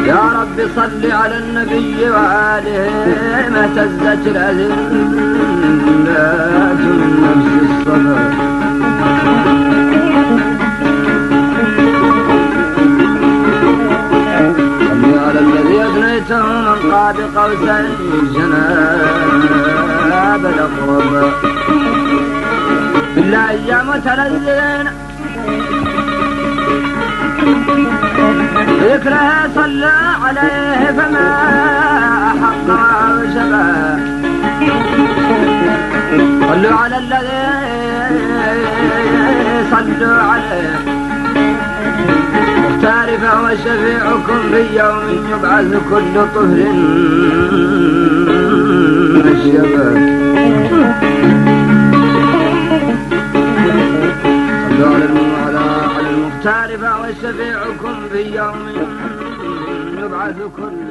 يا رب صل على النبي وآله ما اهتزت الأذلات من نفس الصبر. صل على الذي أثنيته من قاب قوسين جناب الأقرب بالله أيام متلذذين ذكره صلى عليه فما أحق وشبه. صلوا على الذي صلوا عليه مختار فهو شفيعكم في يوم يبعث كل طهر الشبه. صلوا على المختار فهو شفيعكم في يوم يبعث كل